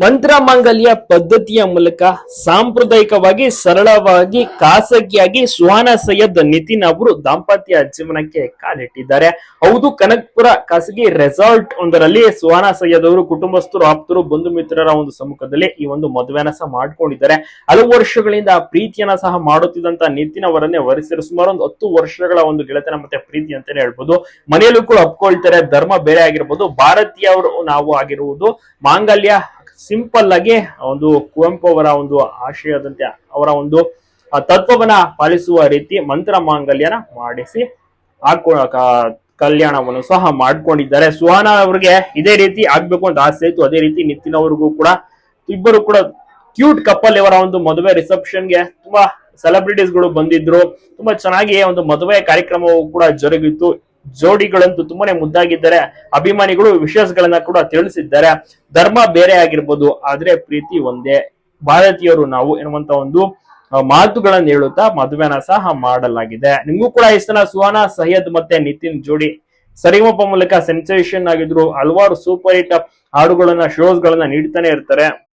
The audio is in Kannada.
ಮಂತ್ರ ಮಾಂಗಲ್ಯ ಪದ್ಧತಿಯ ಮೂಲಕ ಸಾಂಪ್ರದಾಯಿಕವಾಗಿ ಸರಳವಾಗಿ ಖಾಸಗಿಯಾಗಿ ಸುಹಾನಾ ಸೈಯದ್ ನಿತಿನ್ ಅವರು ದಾಂಪತ್ಯ ಜೀವನಕ್ಕೆ ಕಾಲಿಟ್ಟಿದ್ದಾರೆ. ಹೌದು, ಕನಕಪುರ ಖಾಸಗಿ ರೆಸಾರ್ಟ್ ಒಂದರಲ್ಲಿ ಸುಹಾನಾ ಸೈಯದ್ ಅವರು ಕುಟುಂಬಸ್ಥರು, ಆಪ್ತರು, ಬಂಧು ಮಿತ್ರರ ಒಂದು ಸಮ್ಮುಖದಲ್ಲಿ ಈ ಒಂದು ಮದುವೆನ ಸಹ ಮಾಡ್ಕೊಂಡಿದ್ದಾರೆ. ಹಲವು ವರ್ಷಗಳಿಂದ ಪ್ರೀತಿಯನ್ನ ಸಹ ಮಾಡುತ್ತಿದ್ದಂತ ನಿತಿನ್ ಅವರನ್ನೇ ವರಿಸಿರು. ಸುಮಾರು ಒಂದು 10 ವರ್ಷಗಳ ಒಂದು ಗೆಳೆತನ ಮತ್ತೆ ಪ್ರೀತಿ ಅಂತಾನೆ ಹೇಳ್ಬೋದು. ಮನೆಯಲ್ಲೂ ಕೂಡ ಒಪ್ಕೊಳ್ತಾರೆ. ಧರ್ಮ ಬೇರೆ ಆಗಿರ್ಬೋದು, ಭಾರತೀಯವರು ನಾವು ಆಗಿರುವುದು, ಮಾಂಗಲ್ಯ ಸಿಂಪಲ್ ಆಗಿ ಒಂದು ಕುವೆಂಪು ಅವರ ಒಂದು ಆಶಯದಂತೆ ಅವರ ಒಂದು ತತ್ವವನ್ನ ಪಾಲಿಸುವ ರೀತಿ ಮಂತ್ರ ಮಾಂಗಲ್ಯನ ಮಾಡಿಸಿ ಕಲ್ಯಾಣವನ್ನು ಸಹ ಮಾಡ್ಕೊಂಡಿದ್ದಾರೆ. ಸುಹಾನಾ ಅವರಿಗೆ ಇದೇ ರೀತಿ ಆಗ್ಬೇಕು ಅಂತ ಆಸೆ ಇತ್ತು. ಅದೇ ರೀತಿ ನಿತಿನ್ ಅವ್ರಿಗೂ ಕೂಡ ಇಬ್ಬರು ಕೂಡ ಕ್ಯೂಟ್ ಕಪಲ್ ಇವರ ಒಂದು ಮದುವೆ ರಿಸೆಪ್ಷನ್ಗೆ ತುಂಬಾ ಸೆಲೆಬ್ರಿಟೀಸ್ ಗಳು ಬಂದಿದ್ರು. ತುಂಬಾ ಚೆನ್ನಾಗಿ ಒಂದು ಮದುವೆ ಕಾರ್ಯಕ್ರಮವು ಕೂಡ ಜರುಗಿತ್ತು. ಜೋಡಿಗಳಂತೂ ತುಂಬಾನೇ ಮುದ್ದಾಗಿದ್ದಾರೆ. ಅಭಿಮಾನಿಗಳು ವಿಶೇಷಗಳನ್ನ ಕೂಡ ತಿಳಿಸಿದ್ದಾರೆ. ಧರ್ಮ ಬೇರೆ ಆಗಿರ್ಬೋದು, ಆದ್ರೆ ಪ್ರೀತಿ ಒಂದೇ, ಭಾರತೀಯರು ನಾವು ಎನ್ನುವಂತ ಒಂದು ಮಾತುಗಳನ್ನ ಹೇಳುತ್ತಾ ಮದುವೆನ ಸಹ ಮಾಡಲಾಗಿದೆ. ನಿಮ್ಗೂ ಕೂಡ ಇಷ್ಟನ ಸುಹಾನಾ ಸೈಯದ್ ಮತ್ತೆ ನಿತಿನ್ ಜೋಡಿ ಸರಿಗಮಪ ಮೂಲಕ ಸೆನ್ಸೇಷನ್ ಆಗಿದ್ರು. ಹಲವಾರು ಸೂಪರ್ ಹಿಟ್ ಹಾಡುಗಳನ್ನ, ಶೋಸ್ ಗಳನ್ನ ನೀಡ್ತಾನೆ ಇರ್ತಾರೆ.